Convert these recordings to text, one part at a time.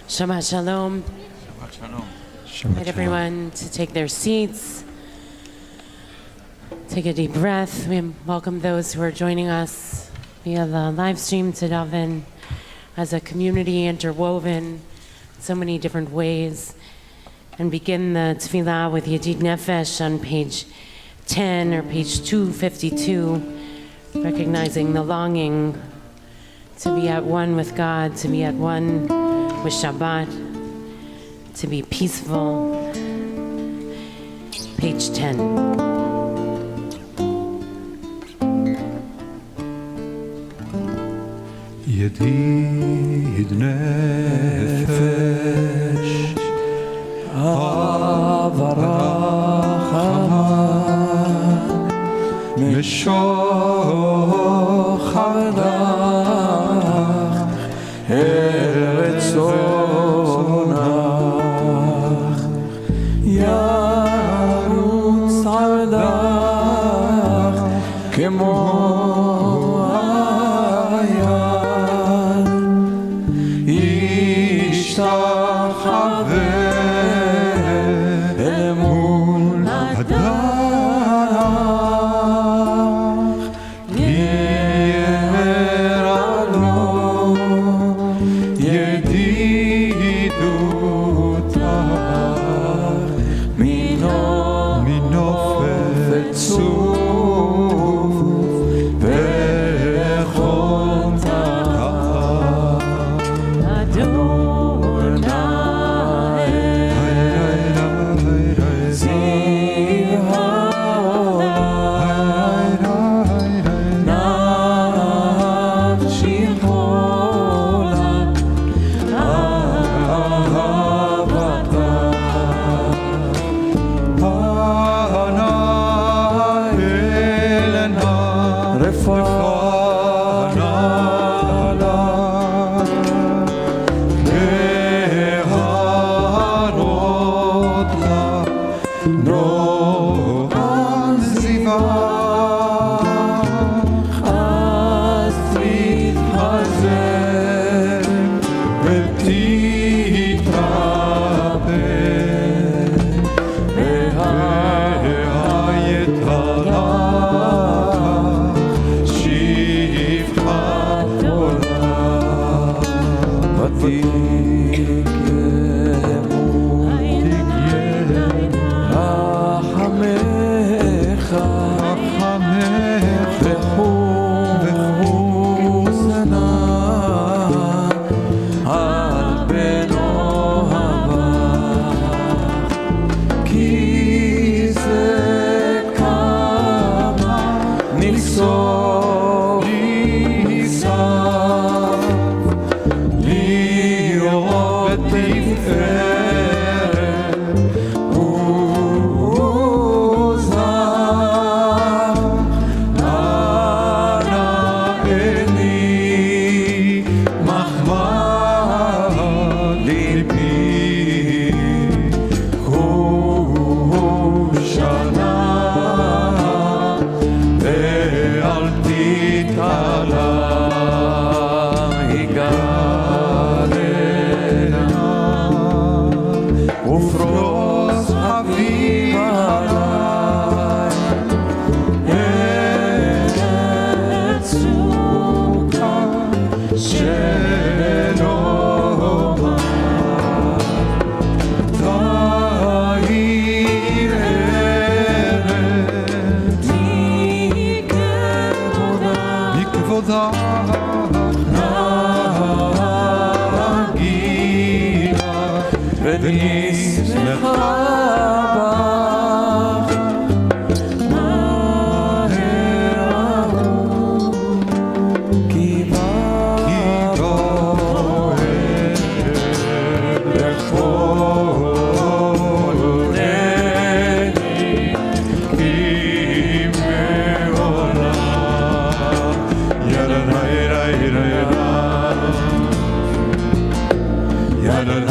Shabbat Shalom. Shabbat Shalom. Invite everyone to take their seats. Take a deep breath. We welcome those who are joining us via the live stream to daven as a community interwoven in so many different ways. And begin the tefillah with Yedid Nefesh on page 10 or page 252, recognizing the longing to be at one with God, to be at one with Shabbat, to be peaceful. Page 10. Yedid nefesh avarachama mishochadach eretzonach yarutz avdach kemo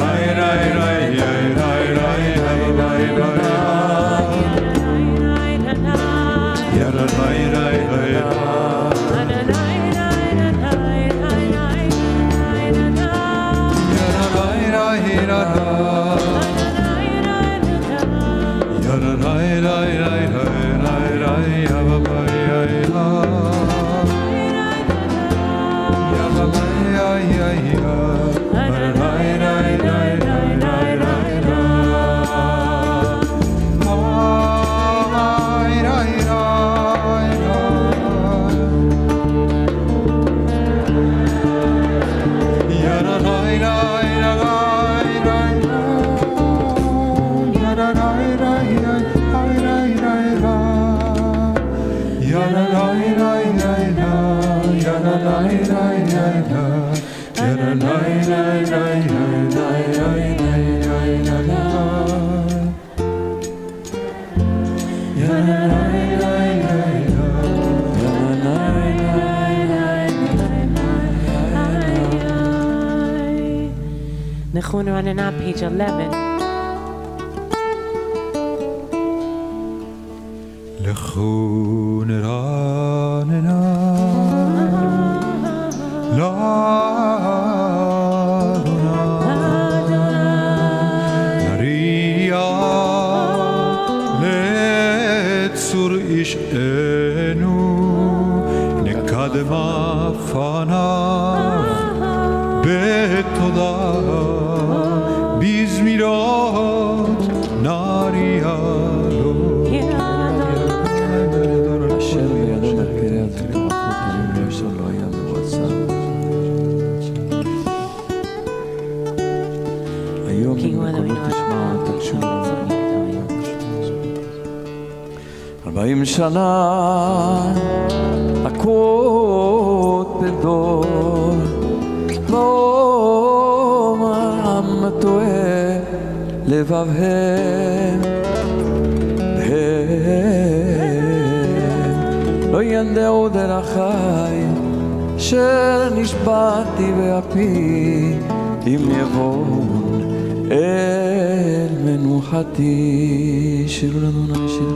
Rai rai rai rai rai rai Nechuna Ranana, page 11. Nechuna Ranana, Naria Letzur Ishenu Nekadma Fanav Betodah Bizmirot Narialo אשר בידו מחקרי הצליח וחוטרים ואשר לא היה מבצע. היום בקולות תשמע תקשו 40 שנה הכות בדור עם טועה לבבהם לא ינדעו דרכי אשר נשבעתי באפי אם יבון אל מנוחתי. שירו לאדוני שיר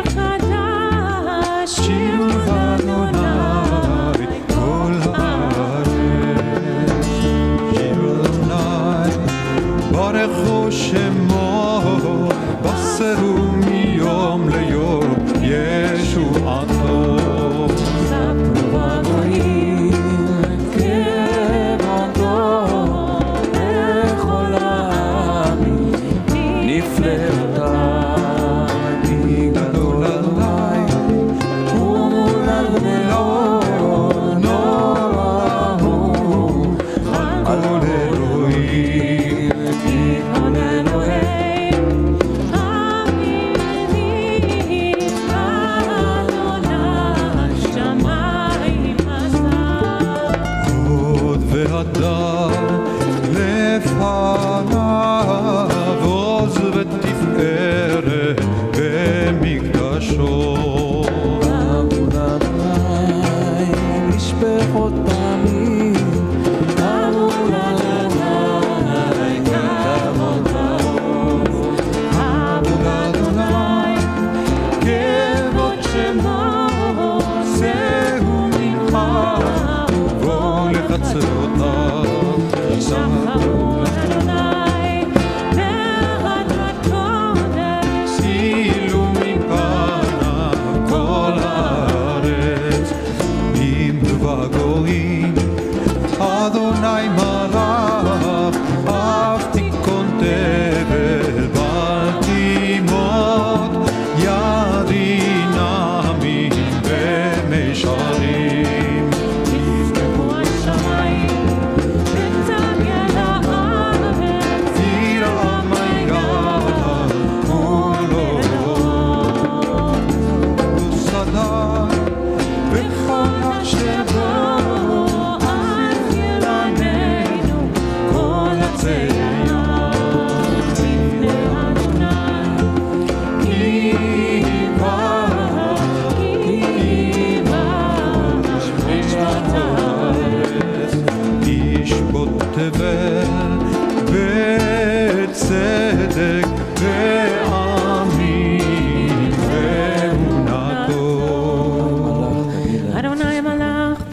חדש, שירו לאדוני שמו בסרו מיום ליום ישועתו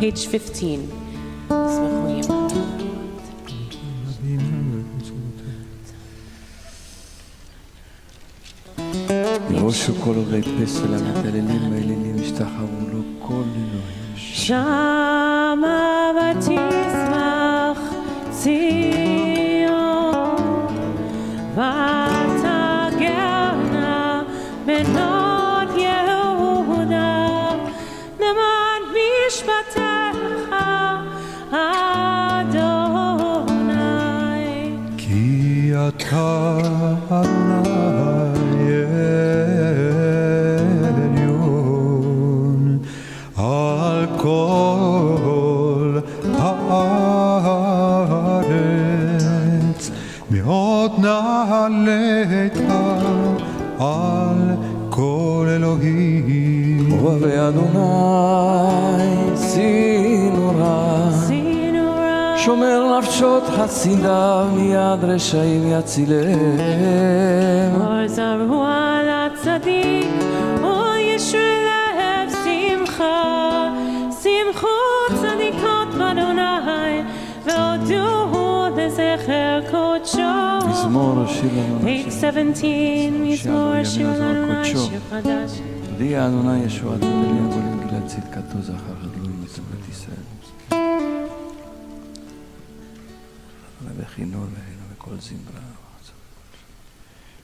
page 15. תשמחו יום. בראשו כל עובדי פסל המתעללים והאלילים השתחוו לו כל אלוהים. שמה ותשמח ציון ותגרנה בנות יהודה למען משפטך אדוני. כי אתה אדוני עליון על כל הארץ, מאוד נעלית על כל אלוהים. אוהבי אדוני צינורה, שומר נפשות חסידיו מיד רשעים יצילם. אור זרעו על הצדיק וישרי לב שמחה, שמחו צדיקות באדוני והודו לזכר קודשו. מזמור השיר לנו page 17, מזמור השיר לנו שיר חדש. הודיע אדוני ישועתו בלי הגולים גלעד צדקתו זכר חדלו מצוות ישראל. וכינור והנה וכל זמרה.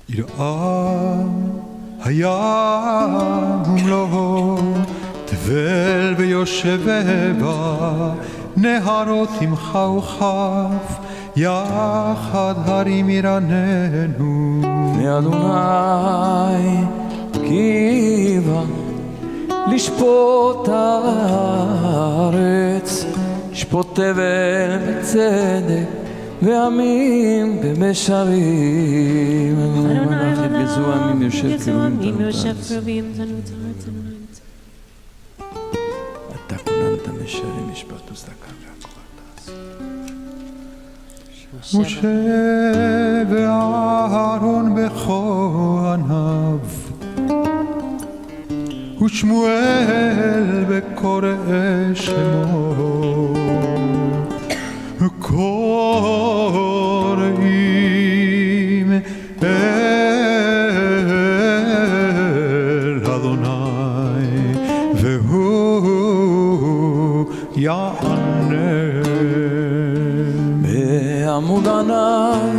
יראה הים ומלואו, תבל ויושב בה, נהרות ימחה וכף, יחד הרים ירננו. לפני אדוני כי בא לשפוט הארץ, לשפוט תבל בצדק ועמים במשרים. מלך יתגזו עמים יושב קרובים תנות הארץ. אתה כוננת משרים משפט וצדקה והכוח תעשה. משה ואהרון בכהניו, ושמואל בקורא שמו, קוראים אל אדוני והוא יענה. בעמוד עיניי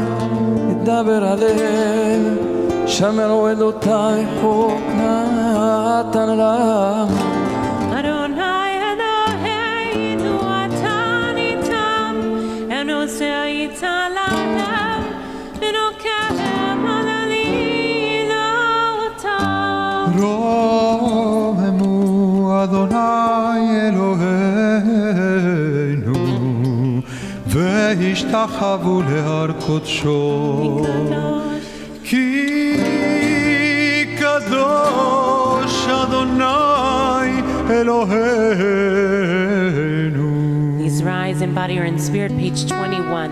ידבר עליהם, שמרו עדותיי חוק נתן להם. אדוני אלוהינו אתה ניתם, ונושא איתה להם, ונוקם על עלילותם. רוממו אדוני אלוהינו, והשתחוו להר קודשו. כי קדוש אדוני אלוהינו. Please rise in body or in spirit, page 21.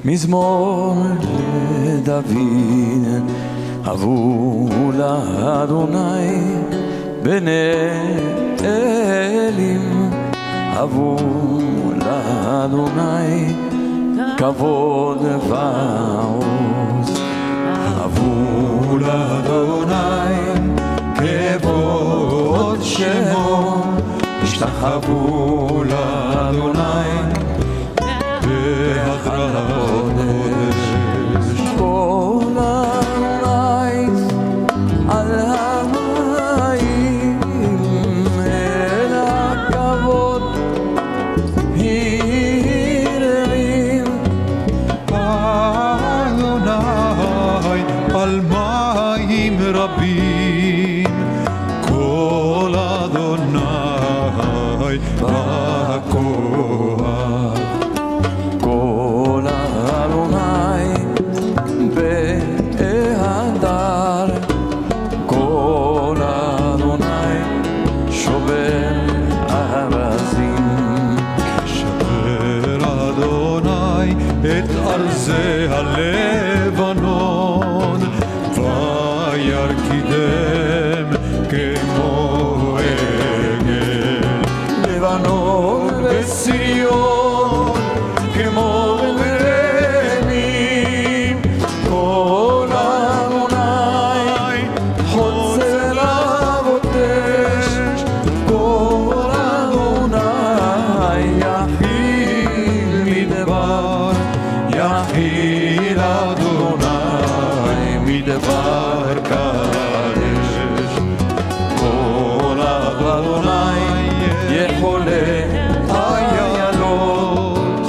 מזמור לדוד, הבו לאדוני בני אלים, הבו לאדוני כבוד ועוז. הבו לאדוני כבוד שמו, השתחוו לאדוני בהדרת קודש. כל המים על המים אל הכבוד הרעים. אדוני על מים רבים, כל אדוני בכוח. כל אדוני בהדר, כל אדוני שובר ארזים. שבר אדוני את ארזי הלבנון, וירקידם כמו דבר קדש כל אדוני יכולה איילות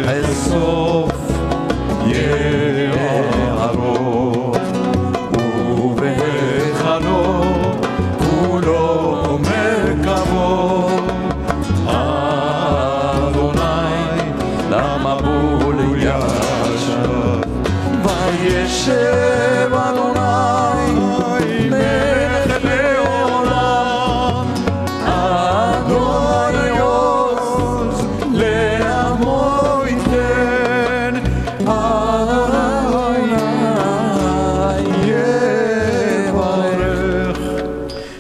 ויאסוף יערות ובהיכלו כולו מרכבו אדוני למבול ישב וישב אדוני מלך לעולם אדוני עוז לעמו ייתן אדוני יברך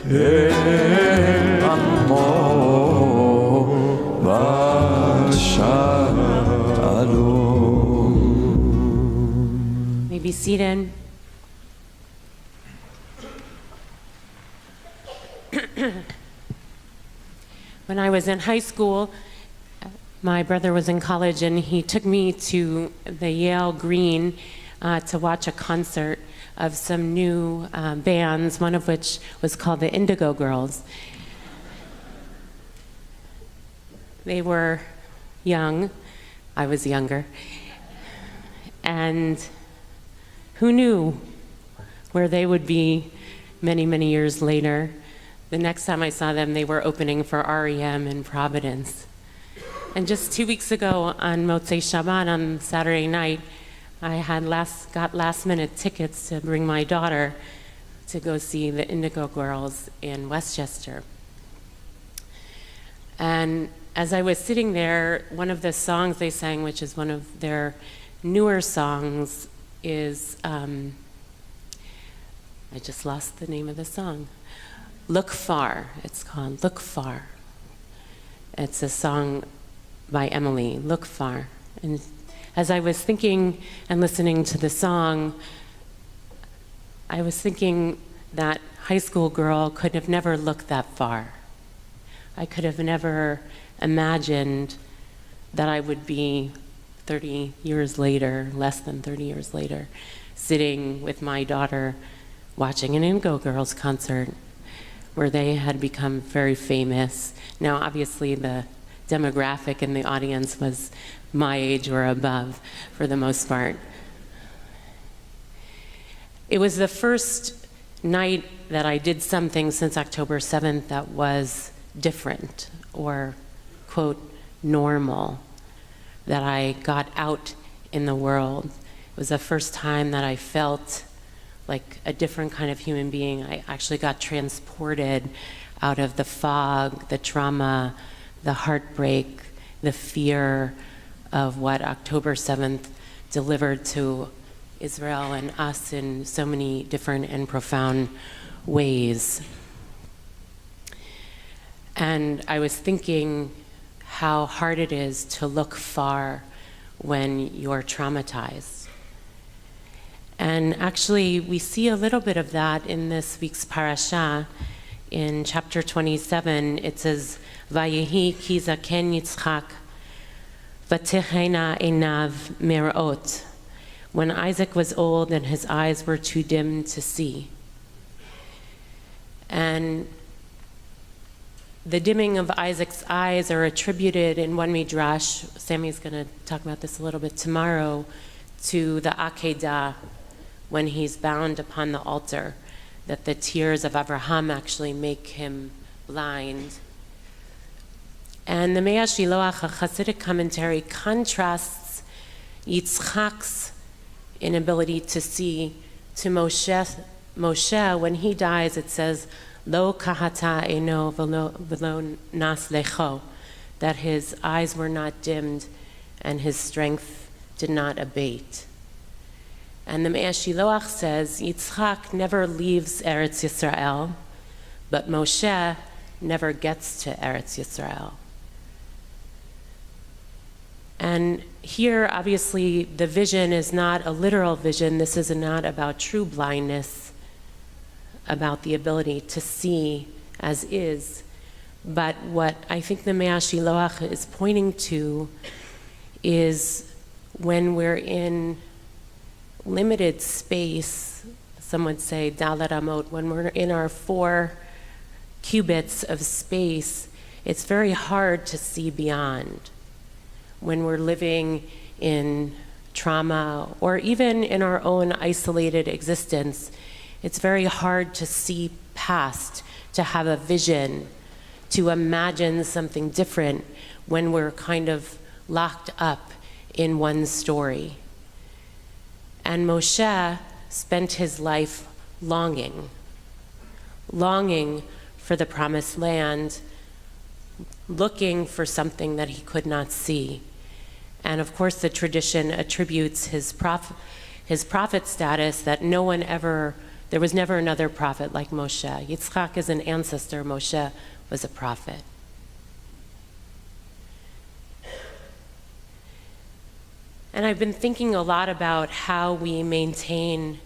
את עמו בשלום. May be seated. When I was in high school, my brother was in college and he took me to the Yale Green to watch a concert of some new bands, one of which was called the Indigo Girls. They were young. I was younger. And who knew where they would be many, many years later? The next time I saw them, they were opening for REM in Providence. And just 2 weeks ago on Motzei Shabbat, on Saturday night, I had got last-minute tickets to bring my daughter to go see the Indigo Girls in Westchester. And as I was sitting there, one of the songs they sang, which is one of their newer songs, is, I just lost the name of the song. Look Far. It's called Look Far. It's a song by Emily, Look Far. And as I was thinking and listening to the song, I was thinking that high school girl could have never looked that far. I could have never imagined that I would be 30 years later, less than 30 years later, sitting with my daughter watching an Indigo Girls concert where they had become very famous. Now, obviously, the demographic in the audience was my age or above for the most part. It was the first night that I did something since October 7th that was different or, quote, normal, that I got out in the world. It was the first time that I felt like a different kind of human being. I actually got transported out of the fog, the trauma, the heartbreak, the fear of what October 7th delivered to Israel and us in so many different and profound ways. And I was thinking how hard it is to look far when you're traumatized. And actually, we see a little bit of that in this week's parasha. In chapter 27, it says, Vayehi ki zaken Yitzchak, v'techena einav merot. When Isaac was old and his eyes were too dim to see. And the dimming of Isaac's eyes are attributed in one midrash, Sammy's going to talk about this a little bit tomorrow, to the Akedah, when he's bound upon the altar, that the tears of Abraham actually make him blind. And the Mea Shiloach, a Hasidic commentary, contrasts Yitzchak's inability to see to Moshe. When he dies, it says, Lo kahata eno v'lo nas lecho, that his eyes were not dimmed and his strength did not abate. And the Mea Shiloach says, Yitzchak never leaves Eretz Yisrael, but Moshe never gets to Eretz Yisrael. And here, obviously, the vision is not a literal vision. This is not about true blindness, about the ability to see as is. But what I think the Mea Shiloach is pointing to is when we're in limited space, some would say dalet amot, when we're in our 4 cubits of space, it's very hard to see beyond. When we're living in trauma or even in our own isolated existence, it's very hard to see past, to have a vision, to imagine something different when we're kind of locked up in one story. And Moshe spent his life longing for the promised land, looking for something that he could not see. And of course, the tradition attributes his prophet status that there was never another prophet like Moshe. Yitzchak is an ancestor, Moshe was a prophet. And I've been thinking a lot about how we maintain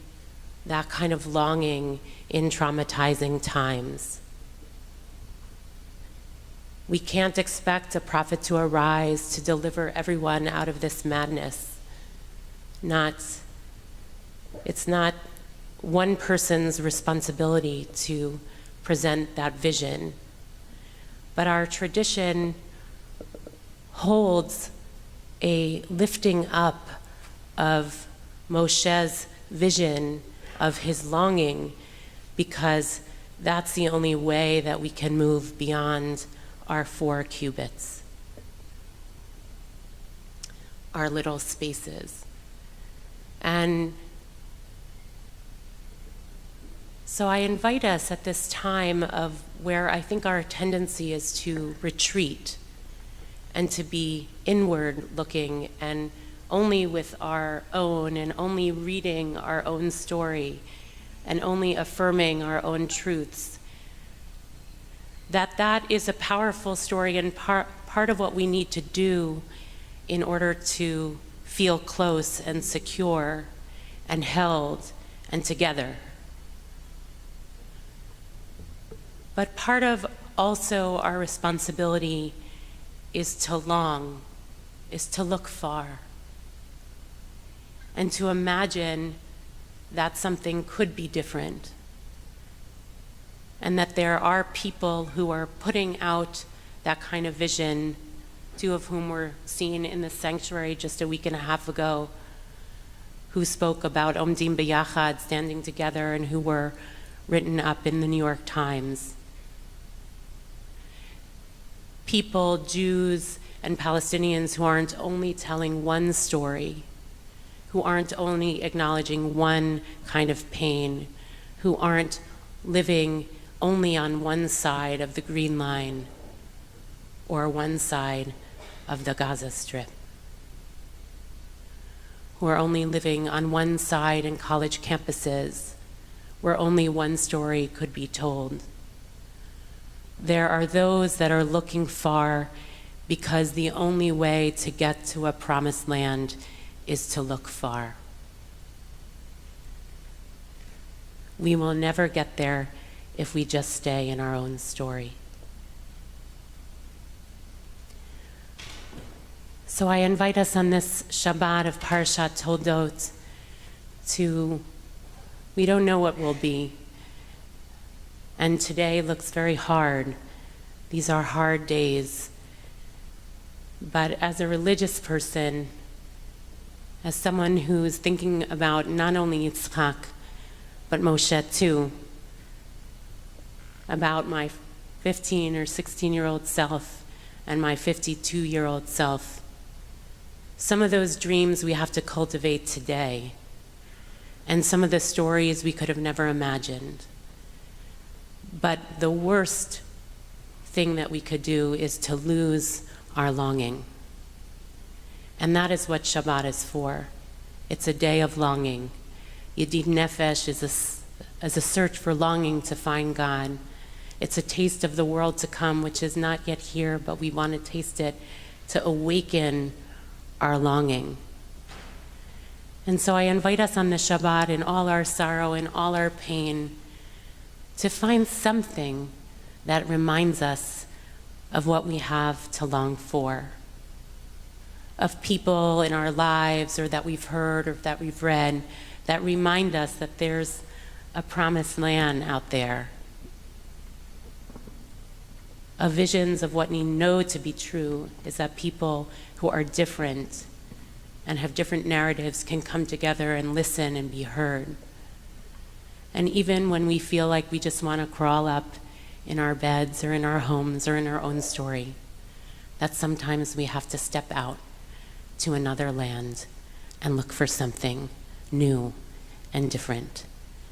that kind of longing in traumatizing times. We can't expect a prophet to arise to deliver everyone out of this madness. It's not one person's responsibility to present that vision. But our tradition holds a lifting up of Moshe's vision, of his longing, because that's the only way that we can move beyond our 4 cubits, our little spaces. And so I invite us at this time of where I think our tendency is to retreat and to be inward looking and only with our own and only reading our own story and only affirming our own truths, that is a powerful story and part of what we need to do in order to feel close and secure and held and together. But part of also our responsibility is to long, is to look far, and to imagine that something could be different, and that there are people who are putting out that kind of vision, 2 of whom were seen in the sanctuary just a week and a half ago, who spoke about Omdim B'Yachad, standing together, and who were written up in the New York Times. People, Jews and Palestinians, who aren't only telling one story, who aren't only acknowledging one kind of pain, who aren't living only on one side of the Green Line or one side of the Gaza Strip, who are only living on one side in college campuses where only one story could be told. There are those that are looking far because the only way to get to a promised land is to look far. We will never get there if we just stay in our own story. So I invite us on this Shabbat of Parashat Toldot we don't know what will be. And today looks very hard. These are hard days. But as a religious person, as someone who's thinking about not only Yitzchak, but Moshe too, about my 15 or 16-year-old self and my 52-year-old self, some of those dreams we have to cultivate today, and some of the stories we could have never imagined. But the worst thing that we could do is to lose our longing. And that is what Shabbat is for. It's a day of longing. Yedid Nefesh is a search for longing to find God. It's a taste of the world to come, which is not yet here, but we want to taste it to awaken our longing. And so I invite us on the Shabbat, in all our sorrow and all our pain, to find something that reminds us of what we have to long for, of people in our lives or that we've heard or that we've read that remind us that there's a promised land out there, of visions of what we know to be true is that people who are different and have different narratives can come together and listen and be heard. And even when we feel like we just want to crawl up in our beds or in our homes or in our own story, that sometimes we have to step out to another land and look for something new and different.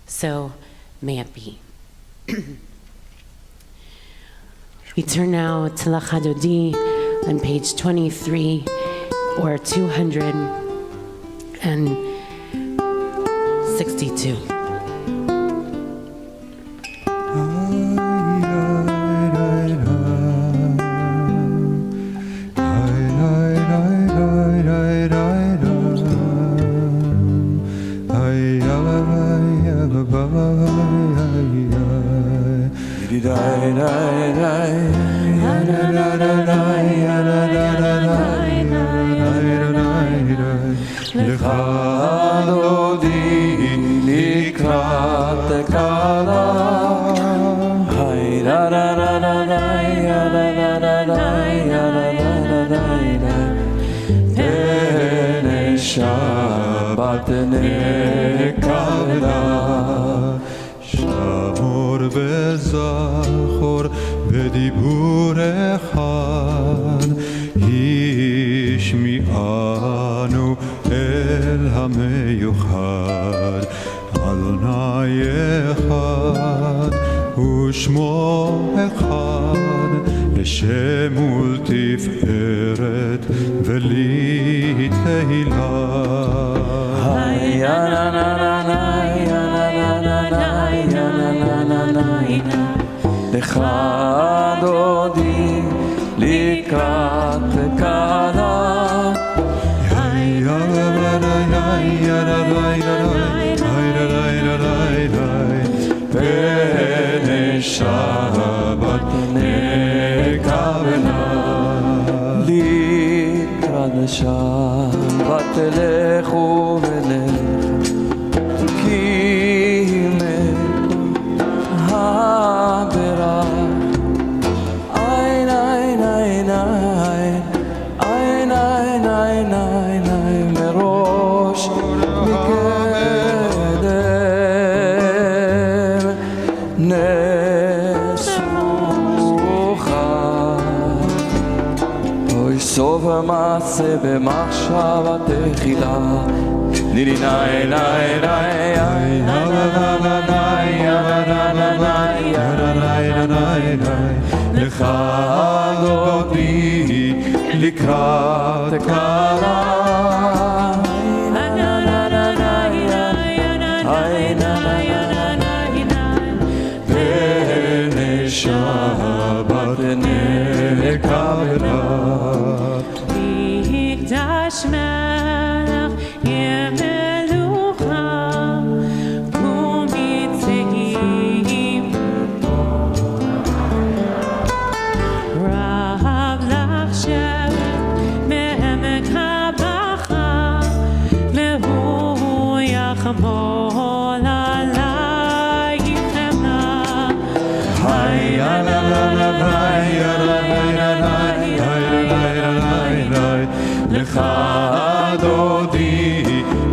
So may it be. We turn now to L'Chadodi on page 23 or 262. שבת נקבלה שמור וזכור בדיבור אחד השמיענו אל המיוחד אדוני אחד ושמו אחד לשם ולתפארת ולתהילה לך דודי לקראת קלה ונשבת נקבלה לקראת שבת לכו ולכו כי הברה עין עין עין עין עין עין עין עין מראש מקדם נסוכה אוי סוף המעשה במחשבה תחילה נירי נאי נאי נאי לך דודי לקראת קלה ונשבת נקבלה מקדש מלך ימלוכה ומצאים רב לך שבט מעמק הבכה והוא יחמול עלייך חמלה לך דודי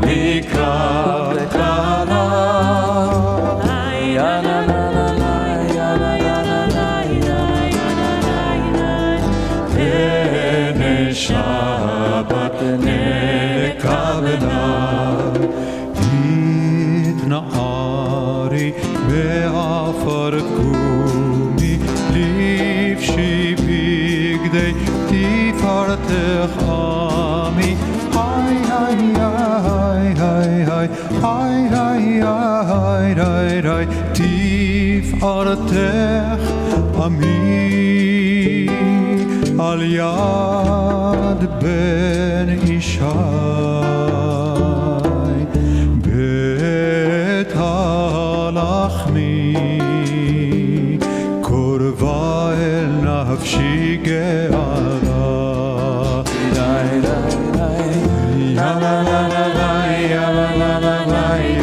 לקראת קלה ונשבת נקבלה התנערי בעפר קומי לבשי בגדי תפארתך עמי היי היי היי היי היי היי היי היי תפארתך עמי על יד בן ישי בית הלחמי קורבה אל נפשי גאלה די די די די די די די די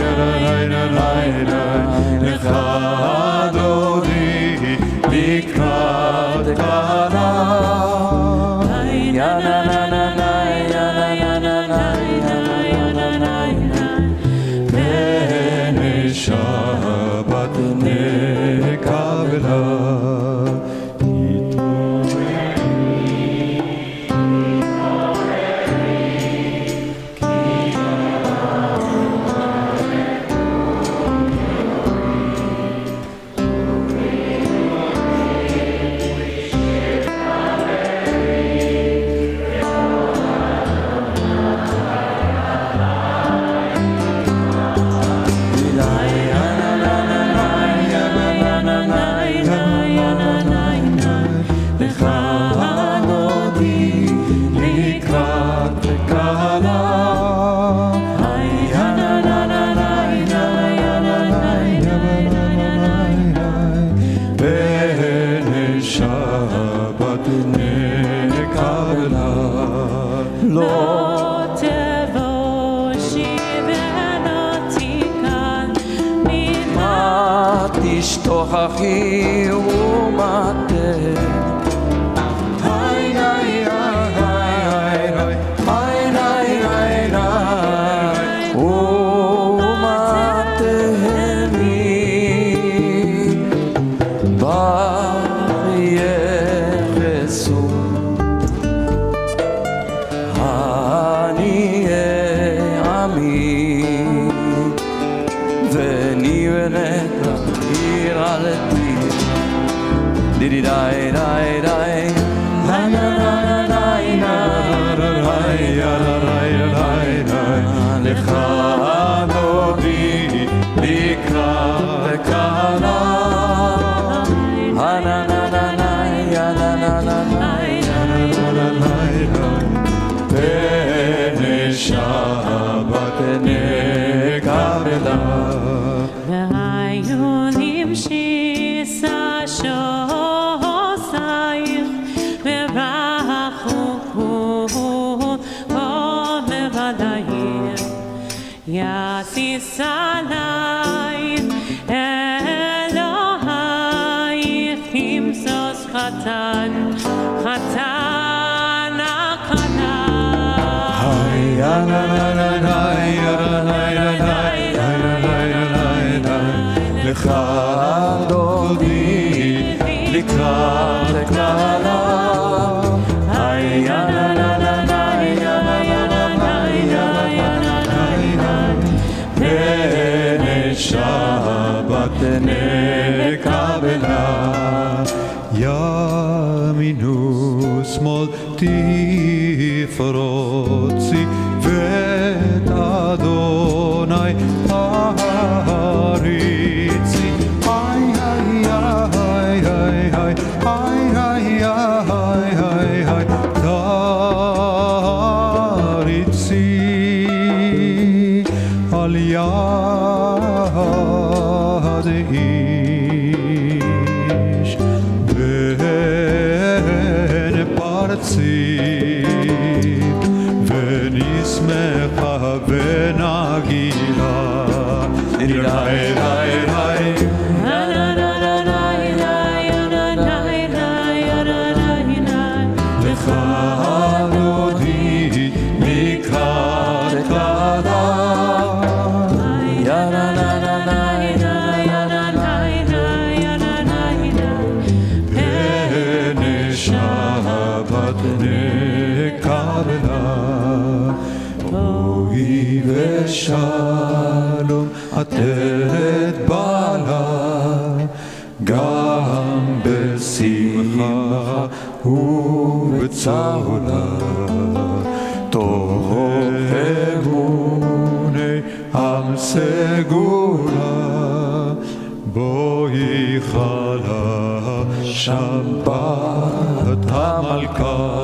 מה תשתוכחי ומטה היי היי היי היי היי היי היי ומטהמי ביחסו אני עמי ונבנית עיר על תיר דידי די די די לה לה לה לה לה לך דודי לקראת קלה לה לה לה לה לה לה לה פני שבת נקבלה והיונים שיסה שוסייך ורחוקו ומבדייך יסיס עלייך אלוהייך תמסוס חתן חתן הקלה לך דודי לקראת קלה פני שבת נקבלה ימינו שמאל תפרוצי ואת אדוני הריצי היי היי היי היי היי היי היי היי תריצי על יד איש בין פרצים ונשמחה ונגילה לך דודי לקראת קלה פני שבת נקבלה בואי ושלום עטרת בעלה גם בשמחה ובצהלה טוב אמוני עם סגולה בואי חלה שבת המלכה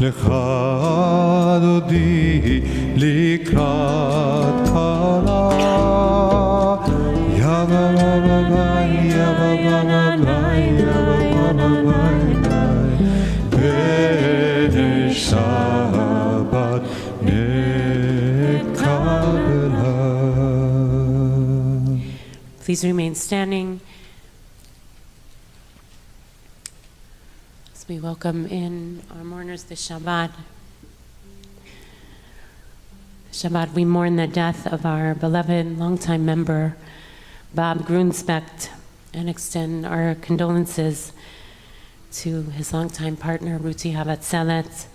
לך דודי לקראת קלה פני שבת נקבלה. Please remain standing as we welcome in our mourners this Shabbat. Shabbat, we mourn the death of our beloved longtime member, Bob Grunspecht, and extend our condolences to his longtime partner, Ruti Havatzelet,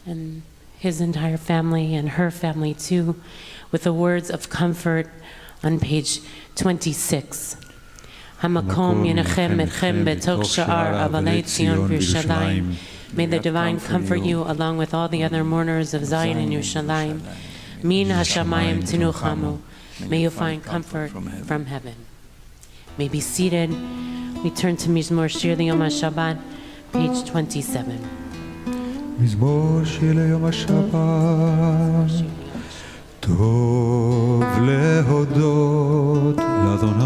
and his entire family and her family too, with the words of comfort on page 26. Hamakom yenachem etchem betok sha'ar avalei Tzion v'Yerushalayim. May the divine comfort you along with all the other mourners of Zion and Yerushalayim. Min hashamayim tinuchamu. May you find comfort from heaven. May be seated. We turn to Mizmor Shir Yom HaShabbat, page 27. מזמור שיר ליום השבת טוב להודות לאדוני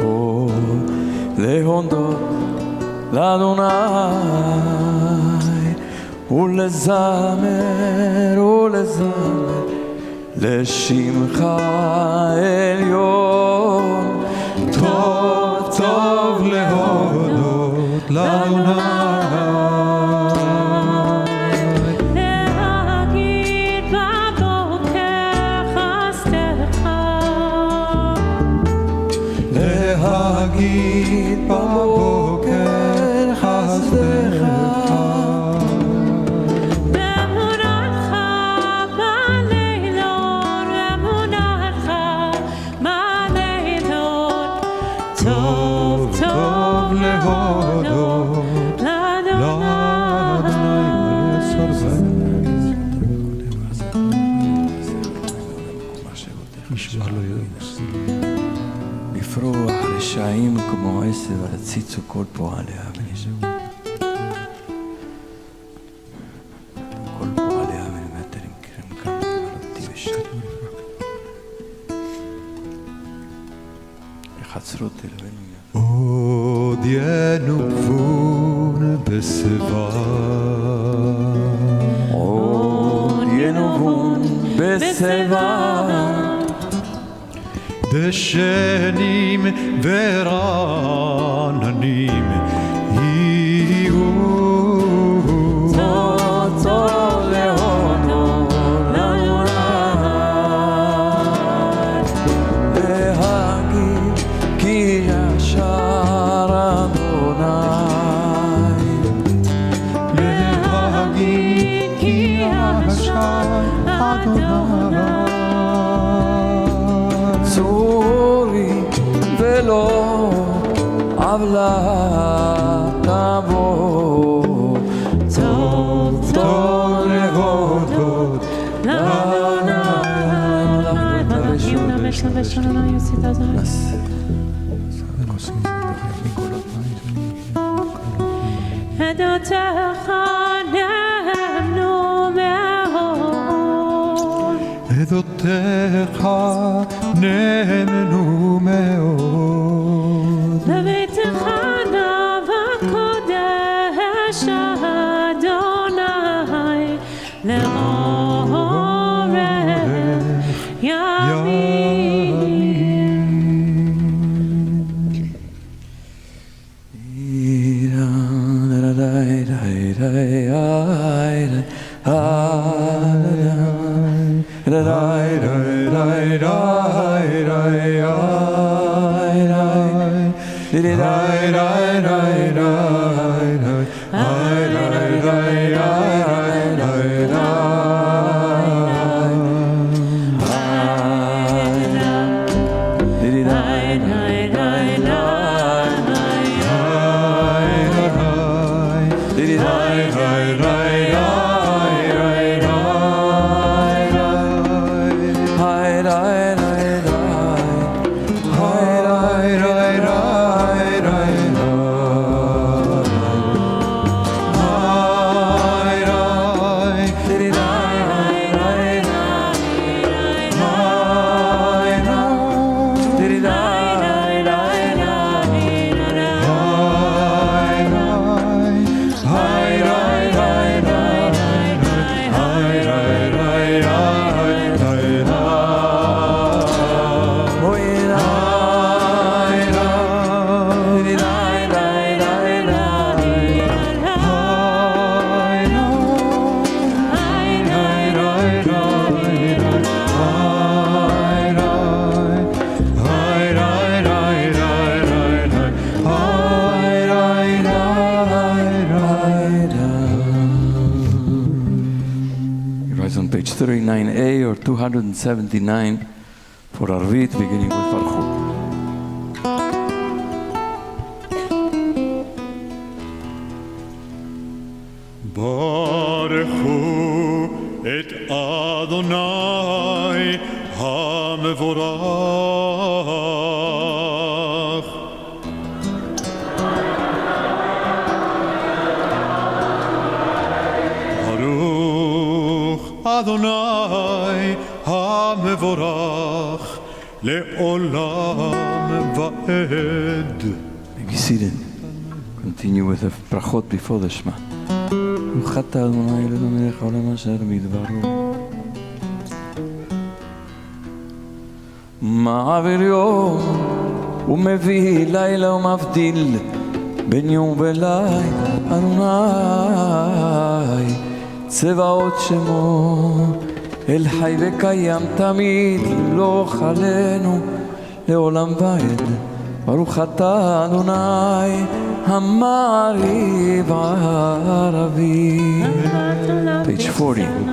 טוב להודות לאדוני ולזמר לשמך עליון. טוב טוב להודות לאדוני, להגיד בבוקר חסדך, להגיד בבוקר חסדך, באמונתך בלילות, באמונתך בלילות, טוב טוב להודות לאדוני. לפרוח רשעים כמו עשב, ולציצו כל פועליה ונשאר. כל פועליה ונמטרים כרם כאן ולתי ושת. יחצרות אלוהינו. עוד ינובון בשיבה, עוד ינובון בשיבה, דשנים ורעננים יהיו. טוב טוב להודות לאדוני, להגיד כי ישר אדוני, להגיד כי ישר אדוני, צורי ולא עוולה תבוא. טוב טוב להודות לאדוני. עדותיך נאמנו מאוד, עדותיך נאמנו מאוד, בביתך בקודש אדוני, לאורך ימים. On page 39A or 279 for Arvit, beginning with Farchut. ברכו את אדוני המבורך. ברוך אדוני המבורך לעולם ועד. seated. Continue with the brachot before the Shema. ברוך אתה אדוני אלוהינו מלך העולם אשר בדברו. מעביר יום ומביא לילה ומבדיל בין יום ולילה. אדוני צבאות שמו אל חי וקיים תמיד למלוך עלינו לעולם ועד. ברוך אתה אדוני המעריב ערבי. Page 40.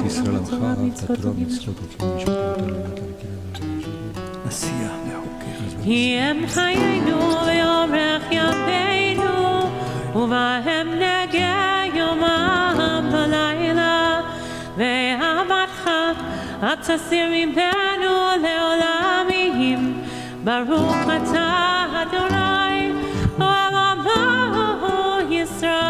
עשייה מחוקך. כי הם חיינו ואורך ימינו ובהם נגע יומם בלילה ואהבתך את תסיר ממנו לעולמים. ברוך אתה אדוני אוהב עמו ישראל.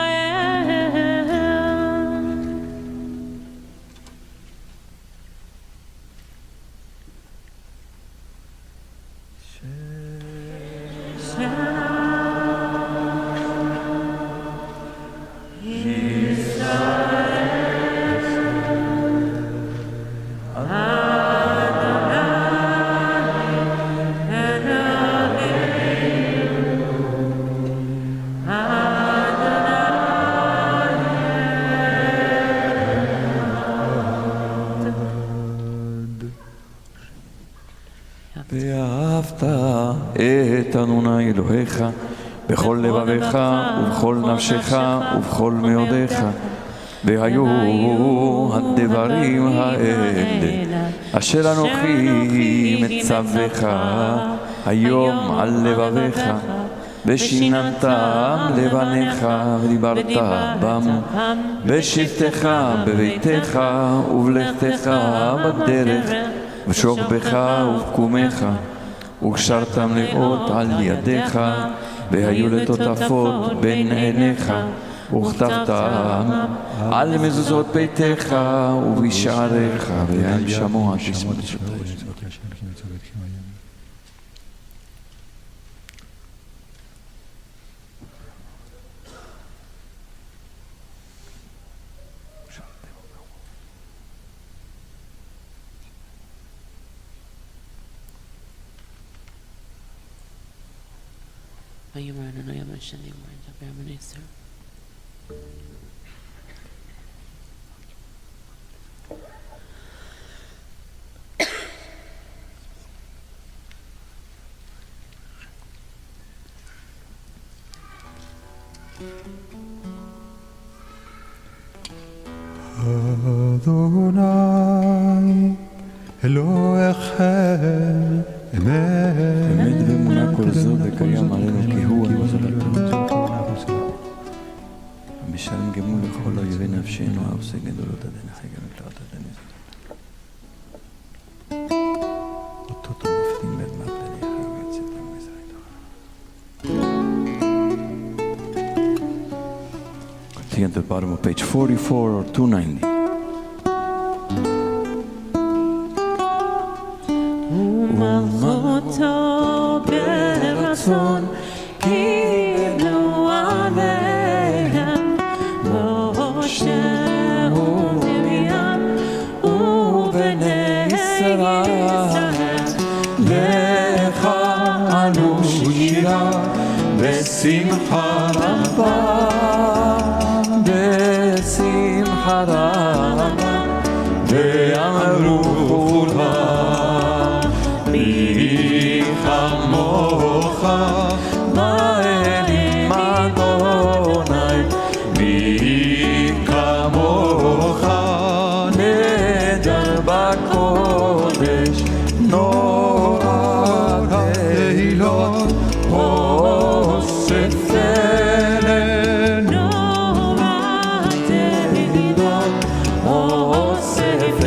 ואהבת את אדוני אלוהיך בכל לבביך ובכל נפשך ובכל מאודיך. והיו הדברים האלה אשר אנוכי מצווך היום על לבביך ושיננתם לבניך ודיברת בם בשבתך בביתך ובלכתך בדרך ושוכבך ובקומך וקשרתם לאות על ידיך והיו לטוטפות בין עיניך וכתבתם על מזוזות ביתך ובשעריך והם שמוע תשמע. ויאמר אדוני המשה לאמור דבר בני ישראל. אדוני אלוהיכם אמת ואמונה כל זאת וקיים עלינו כי הוא המזלתו המשלם גמול לכל אויבי נפשנו העושה גדולות עד אין חי גם מקלעות עד אין אותות ומופתים בין מעבדני חי ויצאתם מזרעי תורה. Continue at the bottom of page 44 or 290. ומלכותו ברצון קיבלו עליהם משה ומרים ובני ישראל. לך אנו שירה בשמחה רבה בשמחה רבה ואמרו כולם מי כמוך באלים אדוני מי כמוך נדר בקודש נורא תהילות אוסף נורא תהילות אוסף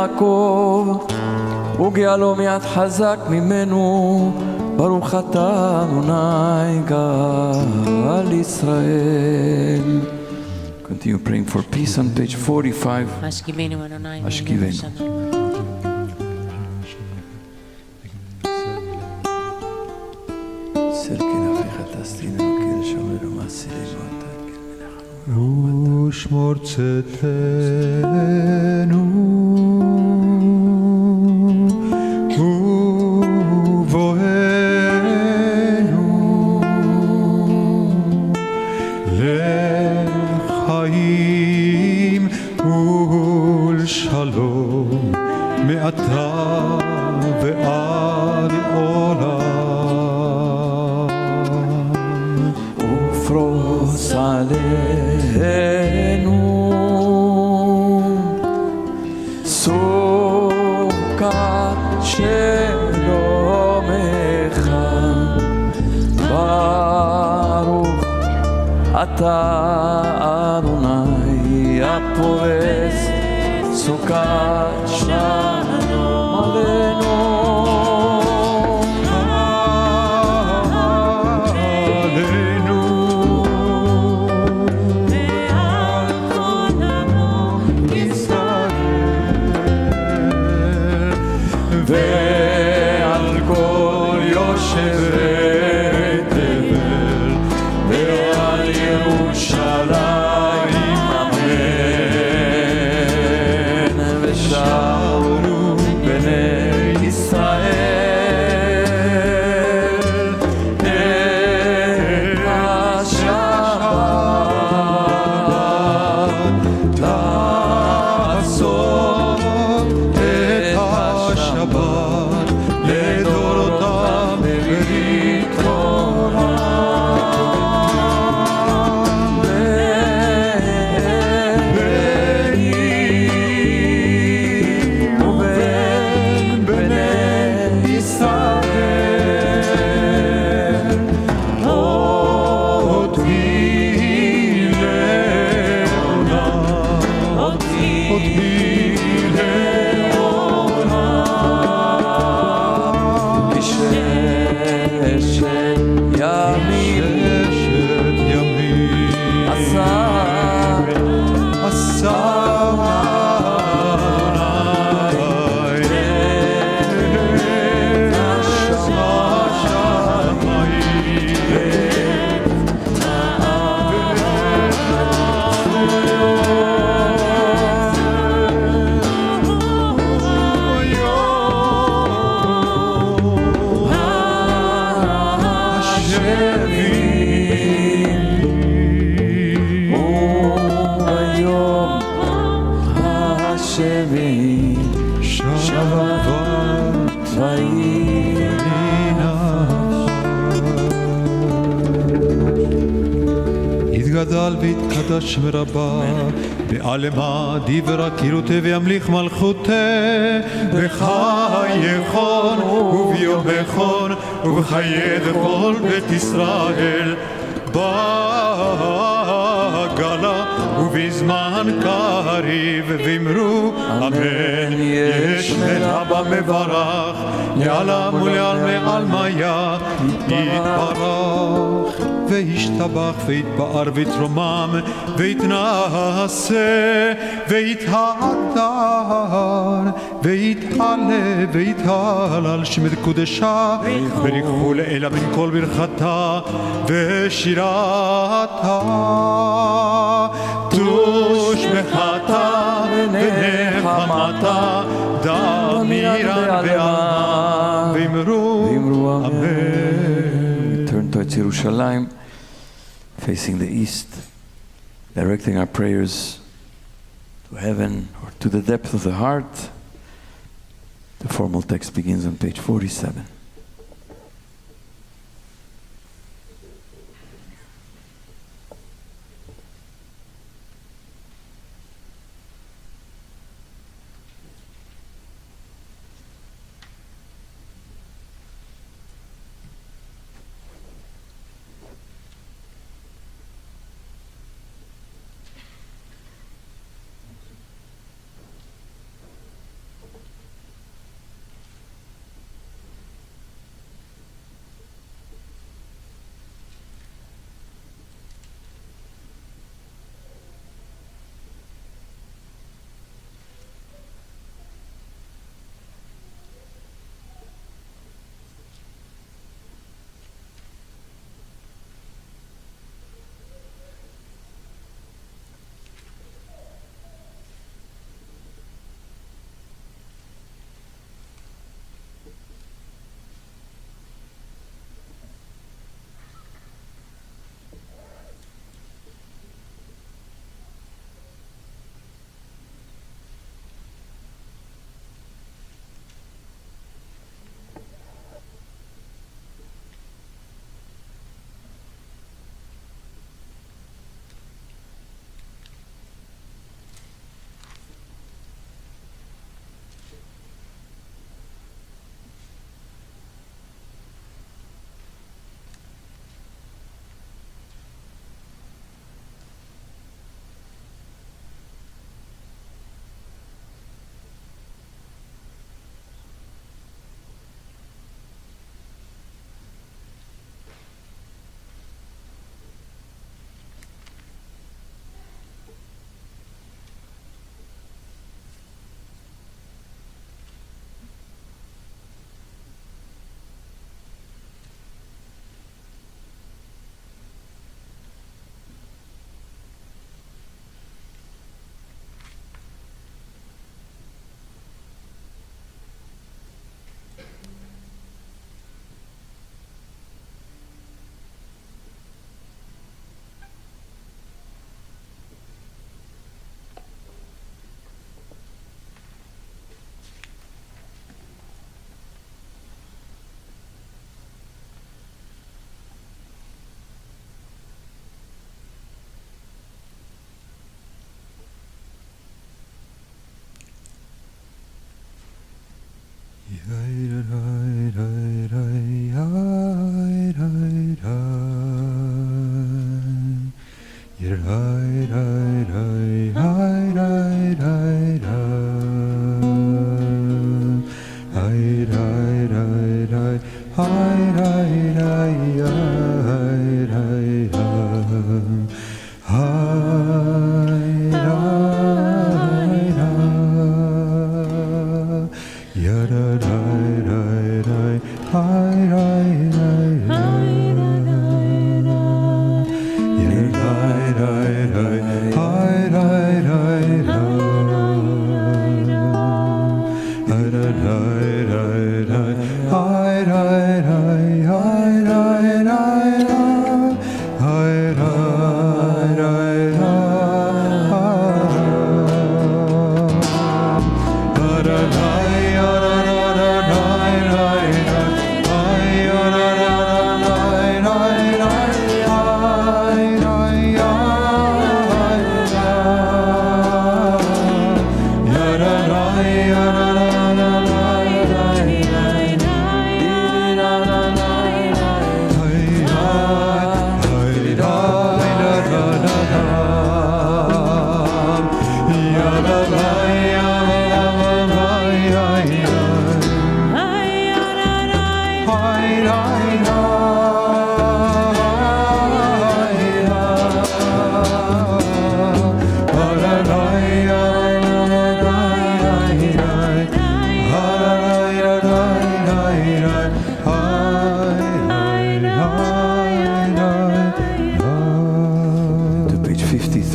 יעקב, וגאלו מיד חזק ממנו. ברוך אתה אדוני גאל ישראל. Continue praying for peace on page 45. השכיבנו אדוני. השכיבנו. ושמור צאתנו ובואנו לחיים ולשלום מעתה ועד עולם. ופרוס עלינו סוכת שלומך, ברוך אתה אדוני הפורס סוכת שלום עלינו. ועל כל יושבי תבל ועל ירושלים אמן. ושרו בני ישראל את השבת, לעשות את השבת לדורותם בברית תורה. בני ובין בני ישראל אותי לעולם, אותי לעולם. ששת ימים עשה יתגדל ויתקדש ורבה בעלמא דיברה קירותי וימליך מלכותי בחייכון וביומכון ובחיי כל בית ישראל בגלה ובזמן קריב ואמרו אמן. יש מלאבא מברך לעלם ולעלמי עלמיה יתברך וישתבח ויתפאר ויתרומם ויתנשא ויתהדר ויתעלה ויתהלל שמד קודשה וריחו לאלה בין כל ברכתה ושירתה תושבחתה ונחמתה דמירן ועלמה ואמרו אמן. Turn towards Yerushalayim, facing the east, directing our prayers to heaven or to the depth of the heart. The formal text begins on page 47.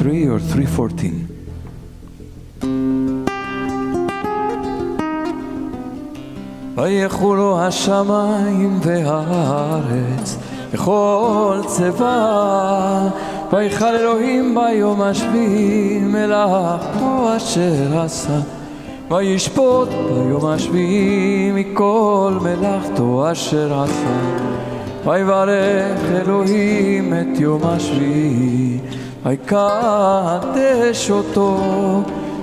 3 or 314. ויחולו השמיים והארץ וכל צבא, ויחל אלוהים ביום השביעי מלאכתו אשר עשה, וישפוט ביום השביעי מכל מלאכתו אשר עשה. ויברך אלוהים את יום השביעי, ויקדש אותו,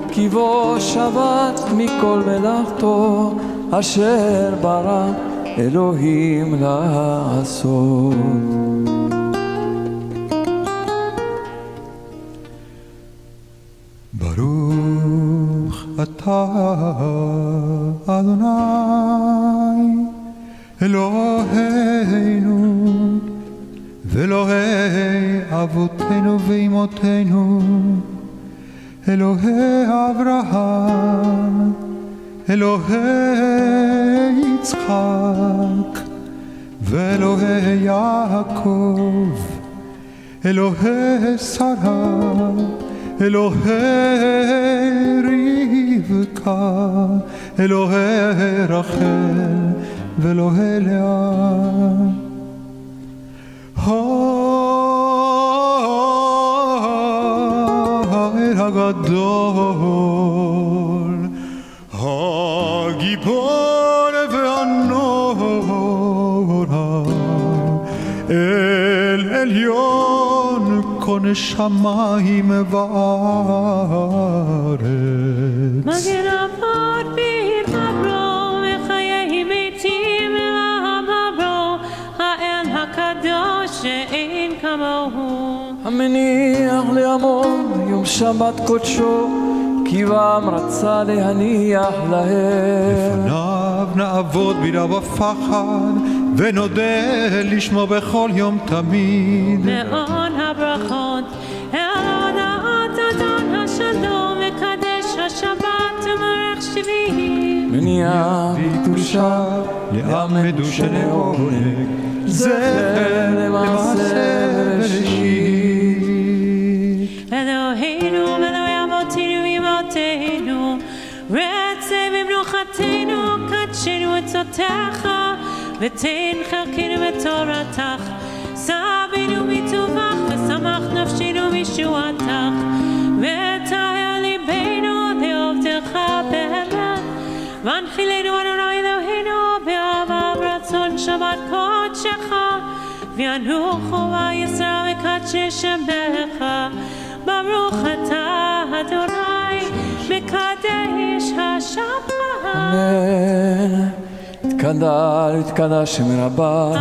כי בו שבת מכל מלאכתו אשר ברא אלוהים לעשות. ברוך אתה אדוני אלוהינו ואלוהי אבותינו ואמותינו, אלוהי אברהם, אלוהי יצחק ואלוהי יעקב, אלוהי שרה, אלוהי רבקה, אלוהי רחל ואלוהי לאה. האל הגדול, הגיבור והנורא, אל עליון כונה שמיים וארץ. מגן אבות בהתחברו וחיי מתים לעברו, האל הקדוש שאין כמוהו. המניח לעמו יום שבת קודשו, כי בם רצה להניח להם. לפניו נעבוד ביראה ופחד, ונודה לשמו בכל יום תמיד. מאוד הברכות אל הודעת אדון השלום, מקדש השבת ומערך שביעי. מניח קדושה לעמדו שלעונג, זכר למעשה בראשית. אלוהינו ואלוהי אבותינו ואמותינו, רצה במנוחתנו, קדשנו עצותיך ותן חלקנו בתורתך. סבינו מטובך ושמח נפשנו משועתך, וטהר ליבנו לעובדך באמת. והנחילנו אדוני אלוהינו באהבה ורצון שבת קודשך, וינוחו וישראל מקדשי שמך. ברוך אתה אדוני מקדש השבת. אמן. התקדש שם רבה,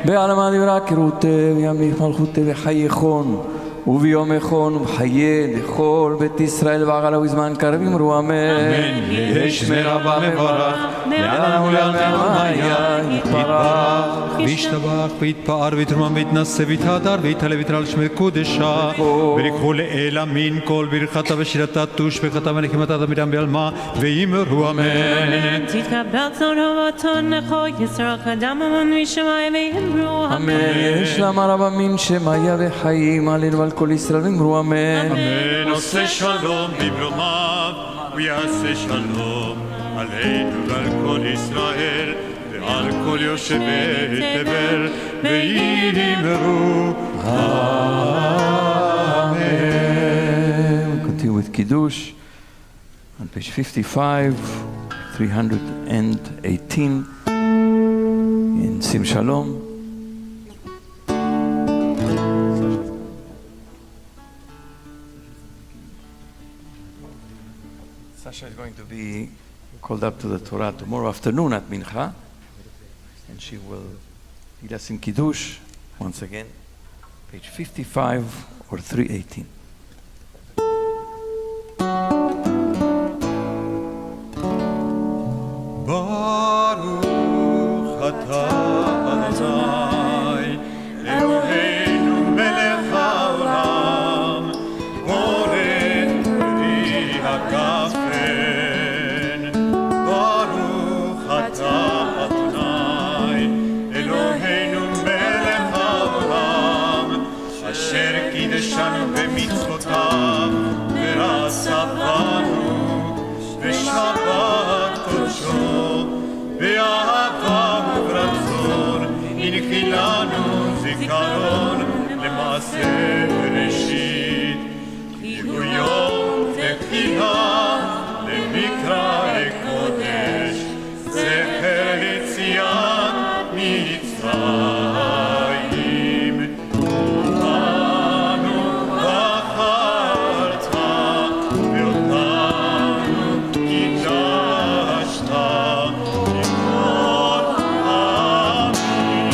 בעלמא דברה קירותי וימליך מלכותי וחייכון, וביום אחרון ובחיי לכל בית ישראל ועגלה ובזמן קרב אמרו אמן. יהי שמי רבה מברך, לעולם ולעלמיה יתברך, וישתבח ויתפאר ויתרומם ויתנשא ויתהדר ויתעלה ויתרע לשמי קודשה, ויקחו לאל אמין כל ברכתה ושירתה תושבחתה ונחמתה תמידם בעלמה, ואמרו אמן. תתקבל צורתון לכל ישראל קדם המון משמיים ואמרו אמן. יש למה רב אמין שמיה וחיים עלינו ועל כל ישראל ואמרו אמן. אמן. עושה שלום במרומיו ויעשה שלום עלינו ועל כל ישראל ועל כל יושבי תבל, ואמרו We continue with Kiddush on page 55, 318 in Sim Shalom. Sasha is going to be called up to the Torah tomorrow afternoon at Mincha, and she will lead us in Kiddush once again, page 55 or 318. ברוך אתה אדוני אלוהינו מלך העולם, מורה פרי הגפן. ברוך אתה אדוני אלוהינו מלך העולם, אשר קידשנו במצוותיו ורצה בנו בשבת קודשו, באהבה וברצון הנחילנו זיכרון למעשה בראשית, כי הוא יום תחילה למקרא קודש, זכר יציאת מצרים. אותנו בחרת ואותנו קידשת, לכל העמים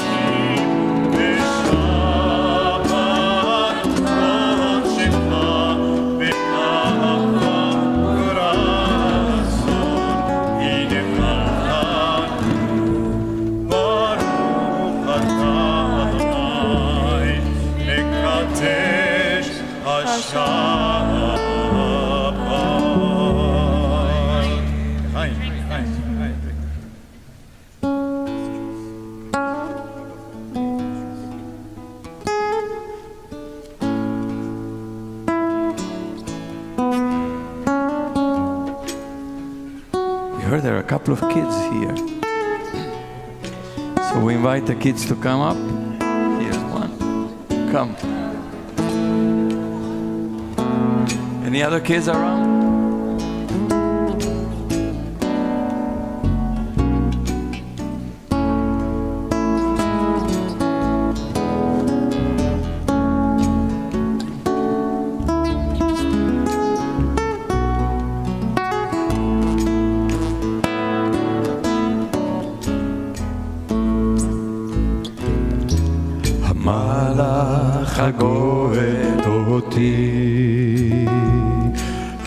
בשבת קודשך באהבה ורצון הנה מלכנו. ברוך אתה אדוני מקדש השבת. We heard there are a couple of kids here. So we invite the kids to come up. Here's one. Come. Any other kids around? המלאך הגואל אותי,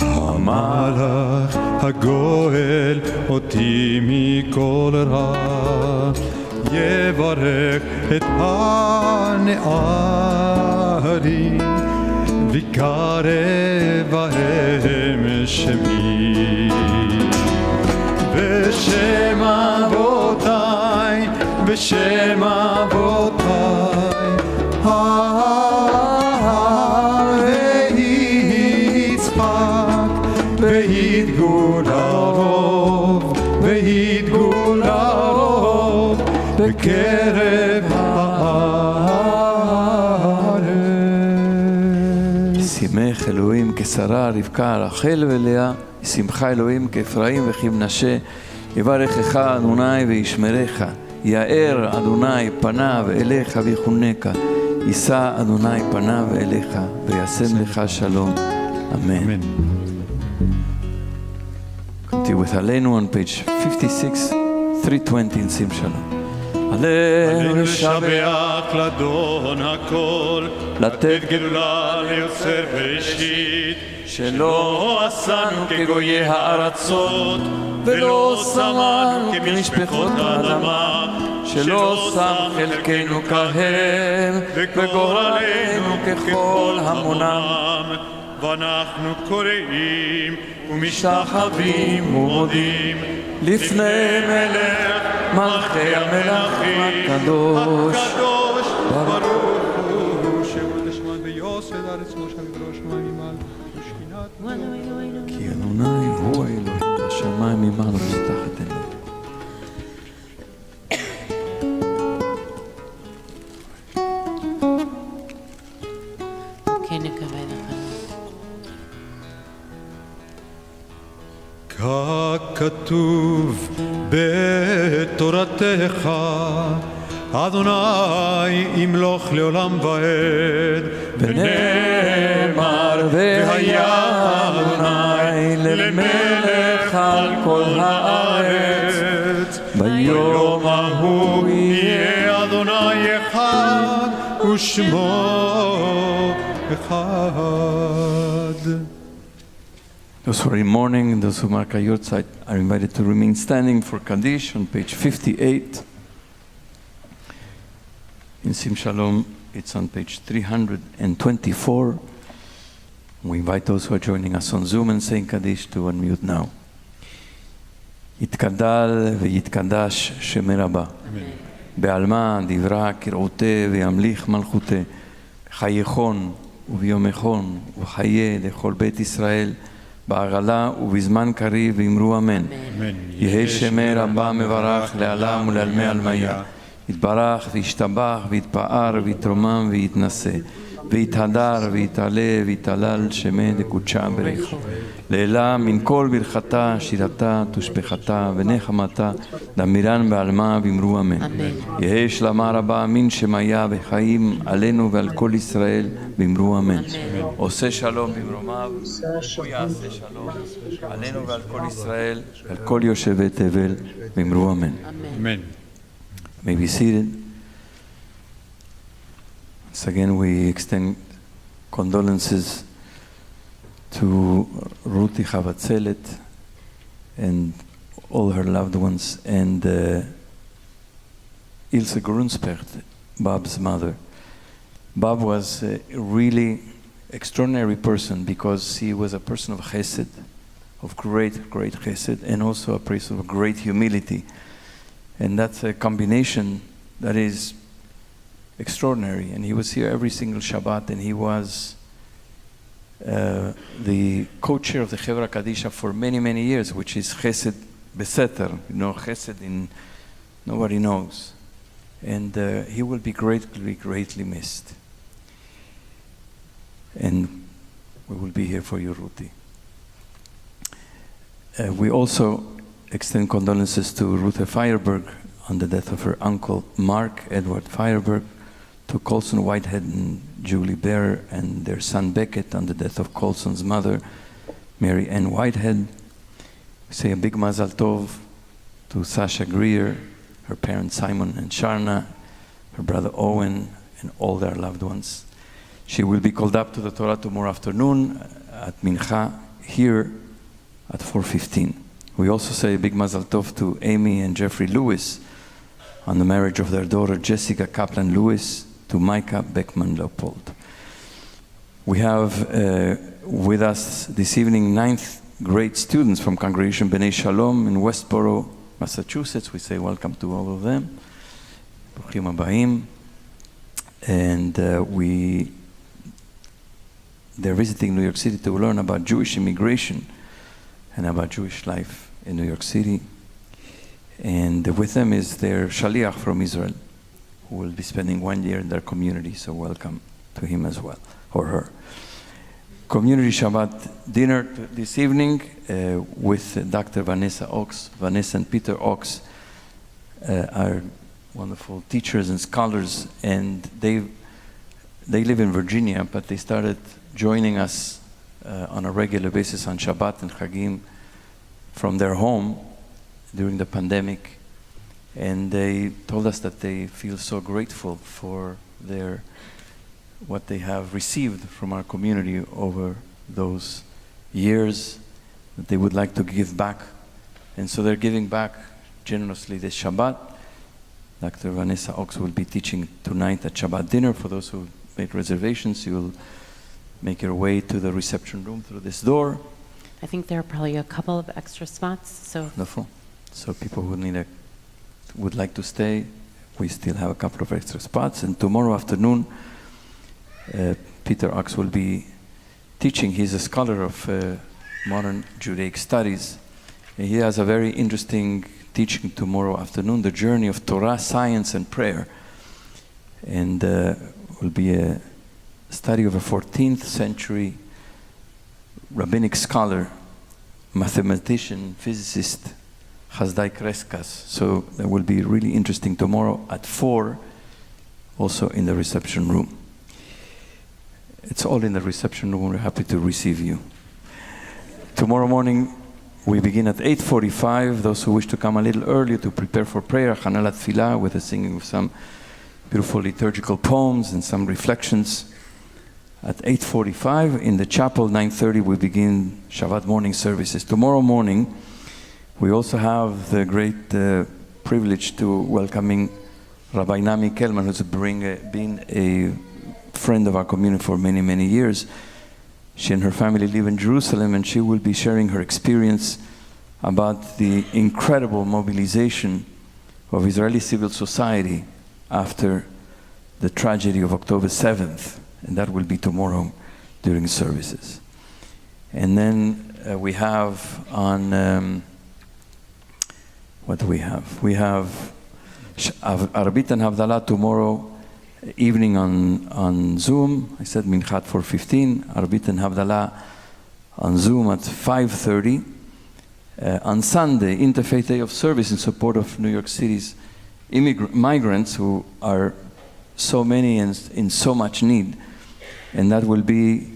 המלאך הגואל אותי מכל רע, יברך את הנערים ויקרב בהם שמי. בשם אבותיי, בשם אבותיי, ויצחק ויתגול הרוב, ויתגול הרוב בקרב הארץ. שימך אלוהים כשרה רבקה רחל ולאה, שמחה אלוהים כאפרים וכמנשה. יברכך אדוני וישמרך, יאר אדוני פניו אליך ויחונקה, יישא אדוני פניו אליך וישם לך שלום. אמן. Continue with Alenu on page 56, 320 in Sim Shalom. עלינו לשבח, לשבח לאדון הכל, לתת גדולה ליוצר בראשית, שלא עשנו כגויי הארצות, ולא שמנו כמשפחות האדמה, שלא שם חלקנו כהם, וגורלנו ככל המונם. ואנחנו קוראים משתחווים ומודים לפני מלך מלכי המלכים הקדוש. ברוך הוא שבות השמן ויוסד הארץ כמו שהמדרוש ממעל ושכינת כי אדוני הוא האלוהים בשמיים ממעל ותחת אלוהים. כן, נקווה לך. ככתוב בתורתך, אדוני ימלוך לעולם ועד, ונאמר והיה אדוני למלך על כל הארץ, ביום ההוא יהיה אדוני אחד ושמו אחד. Those who are in mourning and those who mark a yurtzeit are invited to remain standing for Kaddish on page 58. In Sim Shalom, it's on page 324. We invite those who are joining us on Zoom and saying Kaddish to unmute now. יתקדל ויתקדש שמי רבה. בעלמא דברה כרעותה וימליך מלכותה. חייכון וביומכון וחיה לכל בית ישראל. בעגלה ובזמן קריב ואמרו אמן. יהי שמי רבה מברך לעלם ולעלמי עלמיה. יתברך וישתבח ויתפאר ויתרומם ויתנשא. ויתהדר ויתעלה ויתהלל שמי דקודשה בריך. לעילה מן כל ברכתה, שירתה, תושבחתה ונחמתה, דמירן בעלמה ואמרו אמן. יהי שלמה רבה מן שמיה וחיים עלינו ועל כל ישראל ואמרו אמן. עושה שלום במרומיו, הוא יעשה שלום עלינו ועל כל ישראל ועל כל יושבי תבל ואמרו אמן. Amen. May be seated. Once again we extend condolences to Ruti Chavatzelet and all her loved ones, and Ilse Grunspecht, Bob's mother. Bob was a really extraordinary person because he was a person of chesed, of great, great chesed, and also a person of great humility. And that's a combination that is extraordinary. And he was here every single Shabbat, and he was the co-chair of the Chevra Kadisha for many, many years, which is Chesed Beseter. You know, Chesed in nobody knows. And he will be greatly, greatly missed. And we will be here for you, Ruti. We also extend condolences to Ruth Feierberg on the death of her uncle, Mark Edward Feierberg, to Colson Whitehead and Julie Bear and their son Beckett on the death of Colson's mother, Mary Ann Whitehead. We say a big Mazal Tov to Sasha Greer, her parents Simon and Sharna, her brother Owen, and all their loved ones. She will be called up to the Torah tomorrow afternoon at Mincha here at 4:15. We also say a big Mazal Tov to Amy and Jeffrey Lewis on the marriage of their daughter Jessica Kaplan Lewis to Micah Beckman Leopold. We have with us this evening 9th grade students from Congregation B'nai Shalom in Westboro, Massachusetts. We say welcome to all of them. Bruchim Habayim. And they're visiting New York City to learn about Jewish immigration and about Jewish life in New York City. And with them is their shaliach from Israel, who will be spending 1 year in their community, so welcome to him as well, or her. Community Shabbat dinner this evening with Dr. Vanessa Ox. Vanessa and Peter Ox are wonderful teachers and scholars, and they live in Virginia, but they started joining us on a regular basis on Shabbat and Chagim from their home during the pandemic. And they told us that they feel so grateful for what they have received from our community over those years, that they would like to give back. And so they're giving back generously this Shabbat. Dr. Vanessa Ox will be teaching tonight at Shabbat dinner. For those who made reservations, you'll make your way to the reception room through this door. I think there are probably a couple of extra spots, so Wonderful. So people who would like to stay, we still have a couple of extra spots. And tomorrow afternoon, Peter Ox will be teaching. He's a scholar of modern Judaic studies. And he has a very interesting teaching tomorrow afternoon, the journey of Torah, science, and prayer. And will be a study of a 14th century rabbinic scholar, mathematician, physicist, Chazdai Kreskas. So that will be really interesting tomorrow at 4, also in the reception room. It's all in the reception room. We're happy to receive you. Tomorrow morning, we begin at 8:45. Those who wish to come a little earlier to prepare for prayer, Hanalat Tfilah, with the singing of some beautiful liturgical poems and some reflections. At 8:45 in the chapel, 9:30, we begin Shabbat morning services. Tomorrow morning, we also have the great privilege to welcoming Rabbi Nami Kelman, who's been a friend of our community for many, many years. She and her family live in Jerusalem, and she will be sharing her experience about the incredible mobilization of Israeli civil society after the tragedy of October 7th, and that will be tomorrow during services. And then we have on, what do we have? We have Arbit and Havdalah tomorrow evening on Zoom. I said Minchat 4:15, Arbit and Havdalah on Zoom at 5:30. On Sunday, Interfaith Day of Service in support of New York City's migrants who are so many and in so much need. And that will be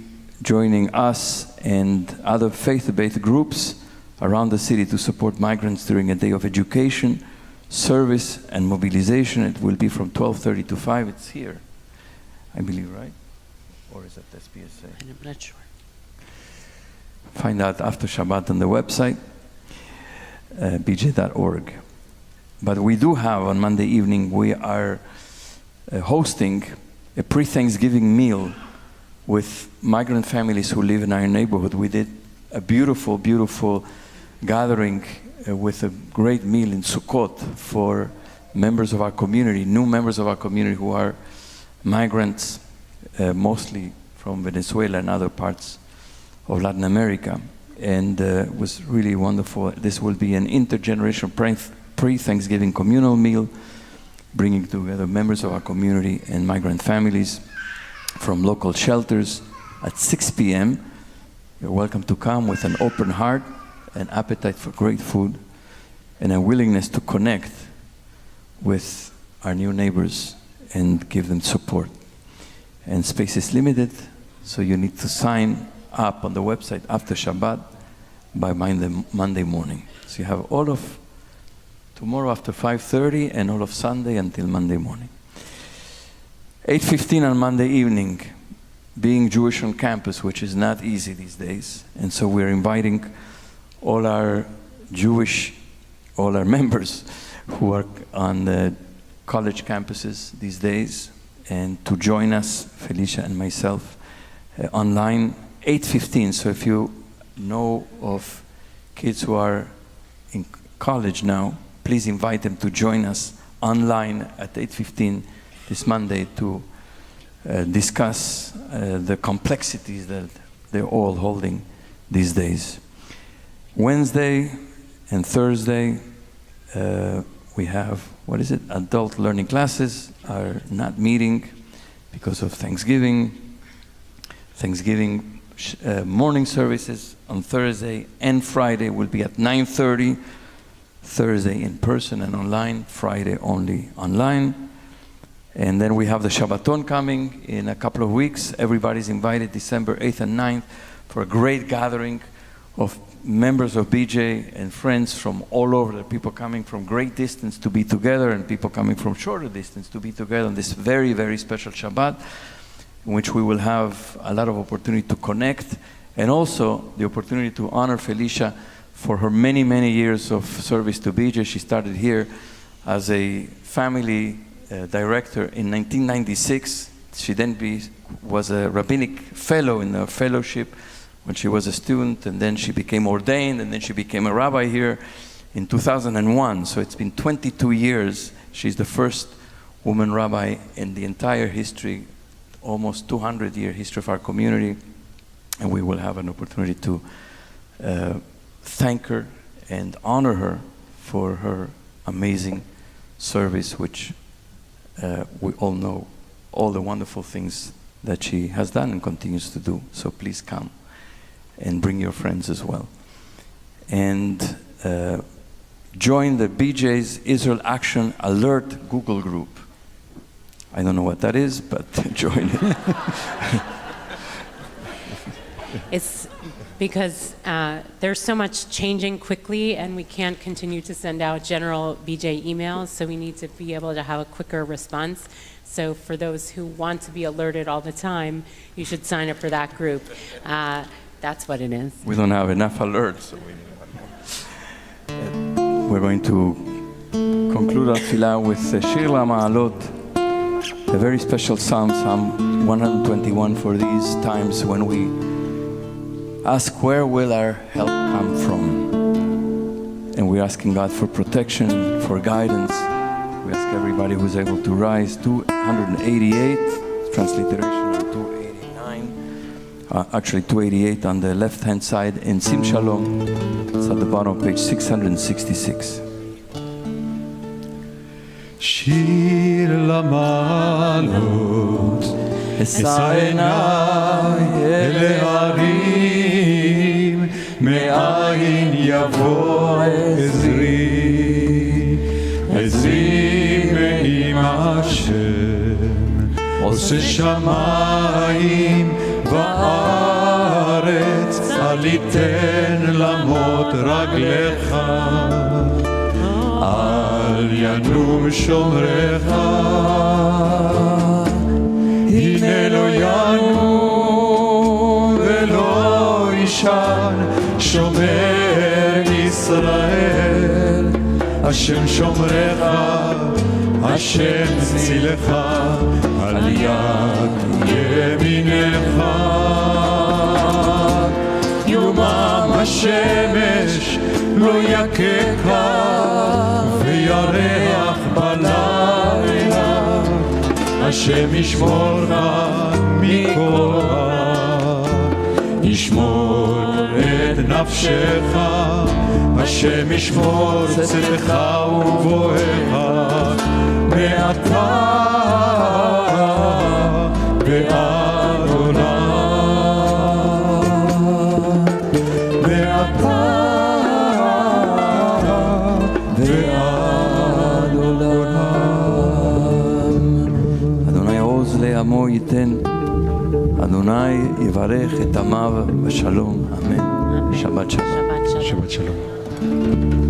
joining us and other faith-based groups around the city to support migrants during a day of education, service, and mobilization. It will be from 12:30 to 5. It's here, I believe, right? Or is that SPSA? I'm not sure. Find out after Shabbat on the website, bj.org. But we do have, on Monday evening, we are hosting a pre-Thanksgiving meal with migrant families who live in our neighborhood. We did a beautiful, beautiful gathering with a great meal in Sukkot for members of our community, new members of our community who are migrants, mostly from Venezuela and other parts of Latin America. And it was really wonderful. This will be an intergenerational pre-Thanksgiving communal meal, bringing together members of our community and migrant families from local shelters at 6 p.m. You're welcome to come with an open heart, an appetite for great food, and a willingness to connect with our new neighbors and give them support. And space is limited, so you need to sign up on the website after Shabbat by Monday morning. So you have all of tomorrow after 5:30 and all of Sunday until Monday morning. 8:15 on Monday evening, being Jewish on campus, which is not easy these days. And so we're inviting all our members who are on the college campuses these days, and to join us, Felicia and myself, online, 8:15. So if you know of kids who are in college now, please invite them to join us online at 8:15 this Monday to discuss the complexities that they're all holding these days. Wednesday and Thursday, we have, adult learning classes are not meeting because of Thanksgiving. Morning services on Thursday and Friday will be at 9:30. Thursday in person and online, Friday only online. And then we have the Shabbaton coming in a couple of weeks. Everybody's invited December 8th and 9th for a great gathering of members of BJ and friends from all over, the people coming from great distance to be together and people coming from shorter distance to be together on this very, very special Shabbat, in which we will have a lot of opportunity to connect and also the opportunity to honor Felicia for her many, many years of service to BJ. She started here as a family director in 1996. She then was a rabbinic fellow in the fellowship when she was a student, and then she became ordained, and then she became a rabbi here in 2001. So it's been 22 years. She's the first woman rabbi in the entire history, almost 200-year history of our community, and we will have an opportunity to thank her and honor her for her amazing service, which we all know all the wonderful things that she has done and continues to do. So please come and bring your friends as well. And join the BJ's Israel Action Alert Google group. I don't know what that is, but join it. It's because there's so much changing quickly, and we can't continue to send out general BJ emails, so we need to be able to have a quicker response. So for those who want to be alerted all the time, you should sign up for that group. That's what it is. We don't have enough alerts, so we need one more. We're going to conclude our tefillah with Shir LaMa'alot, a very special psalm, Psalm 121, for these times when we ask, where will our help come from? And we're asking God for protection, for guidance. We ask everybody who's able to rise. 288, transliteration on 289. Actually 288 on the left-hand side in Sim Shalom. It's at the bottom of page 666. שיר למעלות, אשא עיניי אל ההרים, מאין יבוא עזרי, עזרי מעם השם, עושה שמיים וארץ, אל יתן למות רגליך, אל ינום שומרך, הנה לא ינום ולא יישן, שומר ישראל, השם שומרך, השם צילך, על יד ימינך, יומם השמש לא יככה, וירח בלילה, השם ישמורך מכל רע, ישמור את נפשך, השם ישמור צאתך ובואך, מעתה ועד עולם, מעתה ועד עולם. אדוני עוז לעמו ייתן, אדוני יברך את עמיו בשלום, אמן. שבת שלום. Shabbat shalom. שבת שלום.